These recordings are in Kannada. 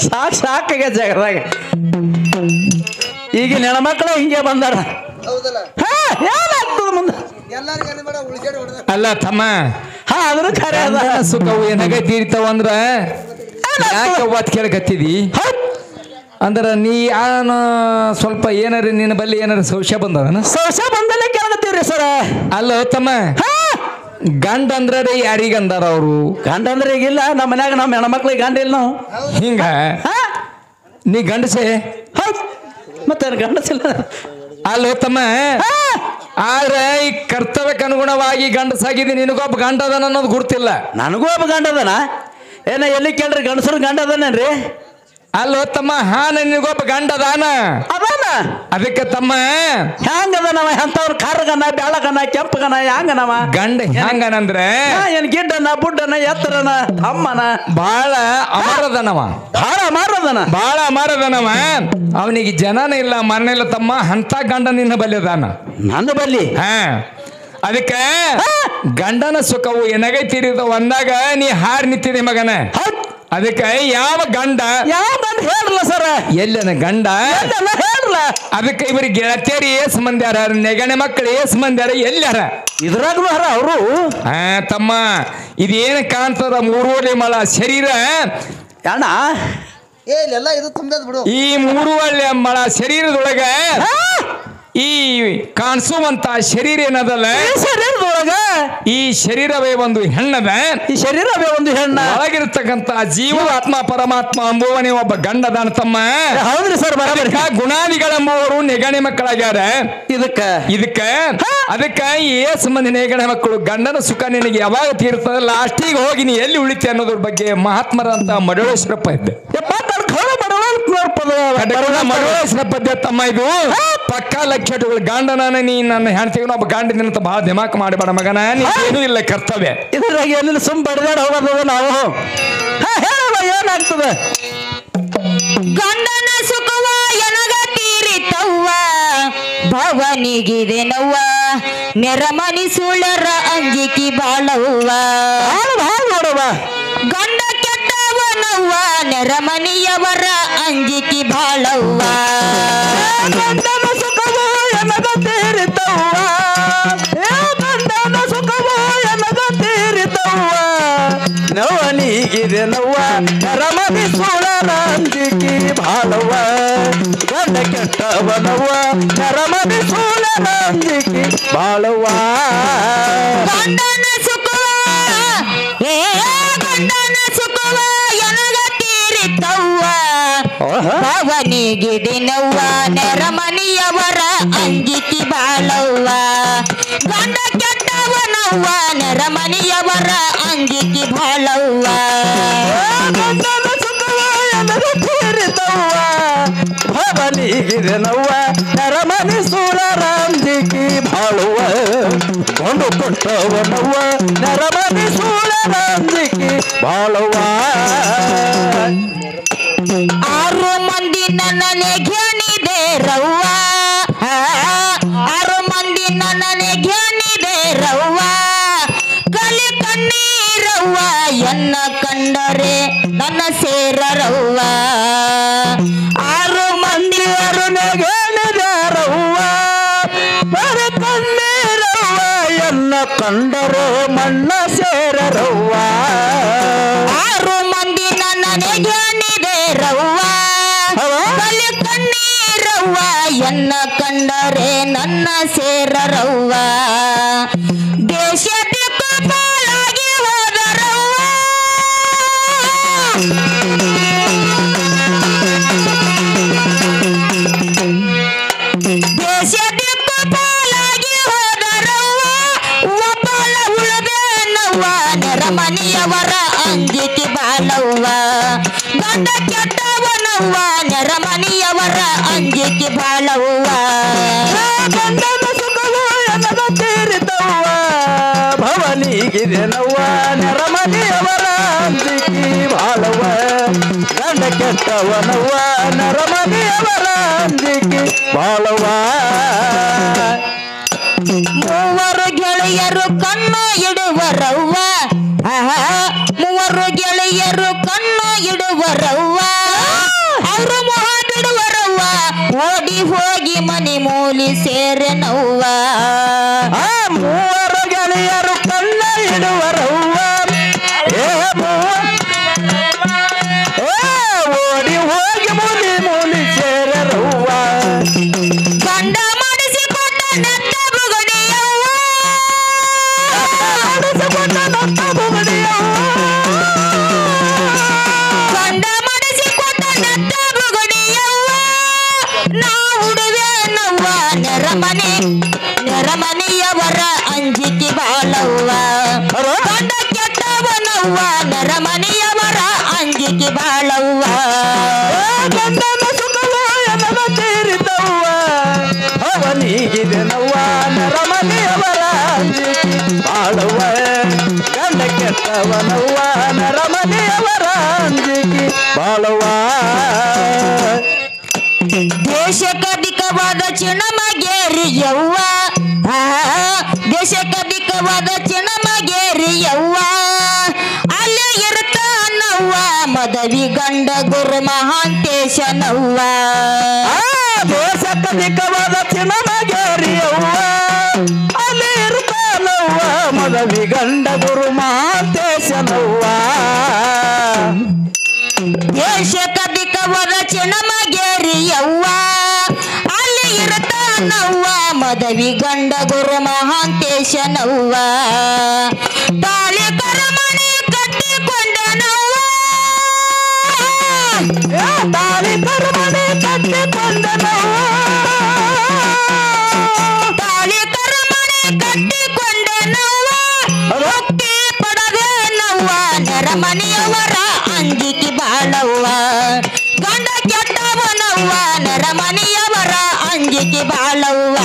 ಸಾಕಾಗ ಜಗದಾಗ ಈಗಿನ ಹೆಣ್ಮಕ್ಳು ಹಿಂಗೆ ಬಂದಾರ. ಏನಾಗ್ತದ ಮುಂದೆ ಅಲ್ಲ ತಮ್ಮ, ಆದ್ರೂ ಖರೆ ಅದ. ಸುಖವು ಏನಾಗ ತೀರ್ತಾವಂದ್ರ ಯಾಕೆ ಒತ್ ಕೇಳಕತ್ತಿದಿ ಅಂದ್ರ ನೀ ಸ್ವಲ್ಪ ಏನಾರ ನಿನ್ನ ಬಲ್ಲಿ ಏನಾರ ಸೌಶ್ಯ ಬಂದವನ? ಸೌಶ ಬಂದಲ್ಲೇ ಕೇಳಕತ್ತೀವ್ರಿ ಸರ. ಅಲ್ಲ ತಮ್ಮ, ಗಂಡ ಅಂದ್ರೆ ಯಾರಿಗಂದಾರ ಅವರು? ಗಂಡ ಅಂದ್ರೆ ಈಗಿಲ್ಲ ನಮ್ಮ ಮನ್ಯಾಗ ನಮ್ಮ ಹೆಣ್ಮಕ್ಳಿಗೆ ಗಂಡ ಇಲ್ಲ ನಾವು. ಹಿಂಗ ನೀ ಗಂಡಸೆ? ಹೌದು, ಮತ್ತೆ ಗಂಡಸಿಲ್ಲ. ಅಲ್ಲ ತಮ್ಮ, ಆದ್ರೆ ಈ ಕರ್ತವ್ಯಕ್ಕೆ ಅನುಗುಣವಾಗಿ ಗಂಡಸಾಗಿದ್ದಿ, ನಿನಗೊಬ್ಬ ಗಂಡ ಅದನ ಅನ್ನೋದು ಗುರ್ತಿಲ್ಲ. ನನಗೂ ಒಬ್ಬ ಗಂಡ ಅದನ. ಏನ ಎಲ್ಲಿ ಕೇಳ್ರಿ, ಗಂಡಸರು ಗಂಡ ಅದನೇನ್ರಿ? ಅಲ್ಲೋ ತಮ್ಮ, ನಿನಗೊಬ್ಬ ಗಂಡ ಅದಾನ. ಅದಕ್ಕೆ ತಮ್ಮ ಹ್ಯಾಂಗದನವ? ಎಂತವ್ರ ಕರ್ಗನ, ಬೆಳಗನ, ಕೆಂಪಗನ, ಹ್ಯಾಂಗನವ ಗಂಡ? ಹ್ಯಾಂಗನಂದ್ರೆ ಏನ್ ಗಿಡ್ಡನ, ಬುಡ್ಡನ, ಎತ್ತರನ, ತಮ್ಮನ, ಬಾಳ ಅಮರದನವ. ಬಾಳ ಅಮರದನವ. ಅವನಿಗೆ ಜನನ ಇಲ್ಲ, ಮರಣ ಇಲ್ಲ ತಮ್ಮ. ಅಂತ ಗಂಡ ನಿನ್ನ ಬಲ್ಲಿ ಅದಾನ, ನನ್ನ ಬಲ್ಲಿ. ಅದಕ್ಕೆ ಗಂಡನ ಸುಖವು ಎನಗೈತಿರಿದ ಒಂದಾಗ ನೀ ಹಾರಿ ನಿಂತಿದೆ ಮಗನ. ಅದಕ್ಕೆ ಯಾವ ಗಂಡ ಹೇಳಲ್ಲ ಸರ, ಎಲ್ಲನ ಗಂಡ ಹೇಳಲ್ಲ. ಅದಕ್ಕೆ ಇವ್ರಿಗೆ ಗೆಳತಿಯರು ಏಸ್ ಮಂದ್ಯಾರ, ನೆಗಣೆ ಮಕ್ಕಳು ಏಸ್ ಮಂದ್ಯಾರ, ಎಲ್ಲಾರ ಇದ್ರಾಗ್ನು ಹರ ಅವರು. ತಮ್ಮ, ಇದೇನು ಕಾಣ್ತದ ಮೂರುವರೆ ಮಳ ಶರೀರ ಅಣ್ಣ, ಎಲ್ಲ ಇದು ತುಂಬದ ಬಿಡು. ಈ ಮೂರುವರೆ ಮಳ ಶರೀರದೊಳಗ ಈ ಕಾಣಿಸುವಂತ ಶರೀರ ಏನದಲ್ಲ, ಶರೀರದೊಳಗ ಈ ಶರೀರವೇ ಒಂದು ಹೆಣ್ಣದ. ಈ ಶರೀರವೇ ಒಂದು ಹೆಣ್ಣ. ಒಳಗಿರ್ತಕ್ಕಂತ ಜೀವ ಆತ್ಮ ಪರಮಾತ್ಮ ಅಂಬುವನೇ ಒಬ್ಬ ಗಂಡದಾನ ತಮ್ಮ. ಹೌದ್ರಿ ಸರ್, ಗುಣಾದಿಗಳೆಂಬುವರು ನೆಗಣೆ ಮಕ್ಕಳಾಗ್ಯಾರ. ಅದಕ್ಕ ಏಸ್ ಮಂದಿ ನೆಗಣೆ ಮಕ್ಕಳು. ಗಂಡನ ಸುಖ ನಿನಗೆ ಯಾವಾಗ ತೀರ್ತದ, ಲಾಸ್ಟಿಗೆ ಹೋಗಿ ನೀ ಎಲ್ಲಿ ಉಳಿತಿ ಅನ್ನೋದ್ರ ಬಗ್ಗೆ ಮಹಾತ್ಮರಂತ ಮಡಳೇಶ್ವರಪ್ಪ ಇದ್ದೆ. ಮಡಳೇಶ್ವರ ಪದ್ಯ ತಮ್ಮ. ಇದು ಪಕ್ಕ ಲಕ್ಷಗಳು ಗಂಡನ ನೀ ನನ್ನ ಹೆಣ್ತಿಗೆ ಒಬ್ಬ ಗಂಡನಿಂತ ಬಹಳ ದಿಮಾಕ್ ಮಾಡಬೇಡ ಮಗನ. ನೀನು ಇಲ್ಲ ಕರ್ತವ್ಯ ಇದ್ರಾಗ ಎಲ್ಲಿ ಸುಮ್ ಬಡದಾಡ ಹೋಗೋದು ನಾವು. ಹೇಳುವ ಏನಾಗ್ತದೆ? ಗಂಡನ ಸುಖವ ಎನಗ ತೀರಿತವ್ವ, ಭವನಿಗಿದೆ ನವ್ವ, ನೆರಮನಿ ಸುಳರ ಅಂಜಿಕಿ ಬಾಳವ್ವ. ನೋಡವ್ವ, ಗಂಡ ಕೆಟ್ಟವನವ್ವ, ನೆರಮನಿಯವರ ಅಂಜಿಕಿ ಬಾಳವ್ವ. ಗಂಡನ ಸುಖವು ಎನಗ ತೀರಿತವ್ವ, ಗಂಡನ ಸುಖವು ಎನಗ ತೀರಿತವ್ವ, ನವನಿಗಿದೆ ನವ್ವ, ರಮಣಿ ಸುಳರ ಅಂಜಿಕಿ ಬಾಳವ್ವ. ಗಂಡ ಕೆಟ್ಟವನವ್ವ, ರಮಣಿ ಸುಳರ ಅಂಜಿಕಿ ಬಾಳವ್ವ. ಗಂಡನ ಸುಖವ ಗಂಡನ ಸುಖವ ಎನಗ ತೀರಿತವ್ವ, ಭವನಿಗಿದೆ ನವ್ವ, ನೆರಮನಿಯವರ ಅಂಜಿಕಿ ಬಾಳವ್ವ. ಗಂಡ ಕೆಟ್ಟವನವ್ವ, ನೆರಮನಿಯವರ ಅಂಜಿಕಿ ಬಾಳವ್ವ. ಗಂಡನ ಸುಖವ ಎನಗ ತೀರಿತವ್ವ, ಭವನಿಗಿದೆ ನವ್ವ, ನರಮನಿ ಸುಳರ ಅಂಜಿಕಿ ಬಾಳುವ. ಕೊಂಡು ಕೊಟ್ಟವನವ್ವ, ನರಮನಿ ಸುಳರ ಅಂಜಿಕಿ ಬಾಳುವ. 6 ಮಂದಿ ನನ್ನನೆ ಘ್ಯಾನಿದೆ ರವ್ವ, 6 ಮಂದಿ ನನ್ನನೆ ಘ್ಯಾನಿದೆ ರವ್ವ. ಕಲಿ ಕಣ್ಣೀರವ್ವ, ಎನ್ನ ಕಂಡರೆ ನನ್ನ ಸೇರರವ್ವ. 6 ಮಂದಿಯರು ನೆಗೆಣಿದಾರವ್ವ, ಬರ ಕಣ್ಣೀರವ್ವ, ಎನ್ನ ಕಂಡರು ಮಣ್ಣ ಸೇರರವ್ವ. 6 ಮಂದಿ ನನ್ನನೆ ಘ್ಯಾನಿದೆ ರವ್ವ, ಕಲಿ ಕಣ್ಣೀರವ್ವ, ಎನ್ನ ಕಂಡರೆ ನನ್ನ ಸೇರರವ್ವ. ದೇಶ ಬಿಟ್ಟು ಪಾಲಾಗಿ ಹೋದರವ್ವ, ದೇಶ ಬಿಟ್ಟು ಪಾಲಾಗಿ ಹೋದರವ್ವ. ಒಬ್ಬಳ ಉಳಿದೇನವ್ವ, ನೆರಮನಿಯವರ ಅಂಜಿಕಿ ಬಾಳವ್ವ. ಗಂಡ ಕೆಟ್ಟವನವ್ವ, ನೆರಮನಿಯವರ ಅಂಜಿಕಿ ಬಾಳವ್ವ. ಗಂಡನ ಸುಖವು ಎನಗ ತೀರಿತವ್ವ, ಭವನಿಗಿದೆ ನವ್ವ, ನರಮನಿಯವರ ಅಂಜಿಕಿ ಬಾಳವ್ವ. ಗಂಡ ಕೆಟ್ಟವನವ್ವ, ನರಮನಿಯವರ ಅಂಜಿಕಿ ಬಾಳವ್ವ. 3 ಗೆಳೆಯರು ಕಣ್ಣು ಇಡುವರವ್ವ, 3 ಗೆಳೆಯರು ಕಣ್ಣು ಇಡುವರವ್ವ. ಹೋಗಿ ಮನಿ ಮೂಲಿ ಸೇರೆನವ್ವ ಆ ಮೂವರು ಗೆಳೆಯರು ಕಣ್ಣ ಇಡುವರವ್ವ ಏ ಓಡಿ ಹೋಗಿ ಮೂಲಿ ಮೂಲಿ ಸೇರರವ್ವ ಗಂಡ ಮಾಡಿಸಿಕೊಂಡ ನೆತ್ತ ಬುಗಡಿಯವ್ವ ಗಂಡ ಮಾಡಿಸಿಕೊಂಡ ನೆತ್ತ ಬುಗಡಿಯವ್ವ ನಾ ಉಡುವೆನವ್ವ ನೆರಮನೆಯವರ ಅಂಜಿಕೆ ಬಾಳವ್ವ ಗಂಡ ಕೆಟ್ಟವನವ್ವ ನೆರಮನೆಯವರ ಅಂಜಿಕೆ ಬಾಳವ್ವ ಗಂಡನ ಸುಖವ ಎನವ ತೀರಿದವ್ವ ಅವನಿಗಿದೆನವ್ವ ನರಮನೆಯವರ ಅಂಜಿಕೆ ಬಾಳವ್ವ ಗಂಡ ಕೆಟ್ಟವನವ್ವ ನರಮನೆಯವರ ಅಂಜಿಕೆ ಬಾಳವ್ವ ದೇಶಕ್ಕಧಿಕವಾದ ಚಿಣಮಗೇರಿಯವ್ವ ದೇಶಕ್ಕಧಿಕವಾದ ಚಿಣಮಗೇರಿಯವ್ವ ಅಲ್ಲಿ ಇರ್ತಾನವ್ವ ಮದವಿ ಗಂಡ ಗುರು ಮಹಾಂತೇಶನವ್ವ ದೇಶಕ್ಕಧಿಕವಾದ ಚಿಣಮಗೇರಿಯವ್ವ ಅಲ್ಲಿ ಇರ್ತಾನವ್ವ ಮದವಿ ಗಂಡ ಗುರು ಮಹಾಂತೇಶನವ್ವ ದೇಶಕ್ಕಧಿಕವಾದ ಚಿಣಮಗೇರಿಯವ್ವ ಅಲ್ಲಿ ಇರ್ತಾನವ್ವ ಮದವಿ ಗಂಡ ಗುರು ಮಹಾಂತೇಶನವ್ವ ತಾಳಿ ಕರಮಣಿ ಕಟ್ಟಿಕೊಂಡನವ್ವ ತಾಳಿ ಕರುಮಣಿ ಕಟ್ಟಿಕೊಂಡನವ್ವ ತಾಳಿ ಕರಮಣಿ ಕಟ್ಟಿಕೊಂಡನವ್ವ ಮುಕ್ತಿ ಪಡೆದನವ್ವ ನೆರಮನೆಯವರ ಅಂಜಿಕೆ ಬಾಳವ್ವ ಗಂಡ ಕೆಟ್ಟವನವ್ವ ನೆರಮನೆಯವರ ಅಂಜಿಕೆ ಬಾಳವ್ವ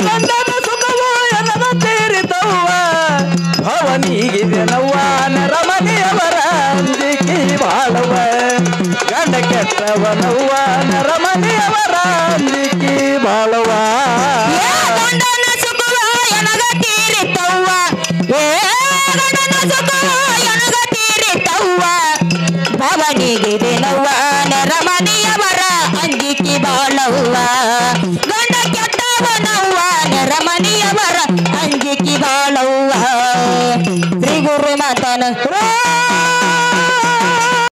ಗಂಡನ ಸುಖವು ಎನವ ತೀರಿದವ್ವ ಭವನಿಗಿದೆನವ್ವ ನರಮನೆಯವರ ಅಂಜಿಕೆ ಬಾಳವ್ವ ಗಂಡ ಕೆಟ್ಟವನವ್ವ ನರಮನೆಯವರ ಅಂಜಿಕೆ ಬಾಳವ್ವ ಗಂಡನ ಸುಖವ ಎನಗ ತೀರಿತವ್ವ ಗಂಡನ ಸುಖವ ಎನಗ ತೀರಿತವ್ವ ಭವನಿಗಿದೆನವ್ವ ನೆರಮನೆಯವರ ಅಂಜಿಕೆ ಬಾಳವ್ವ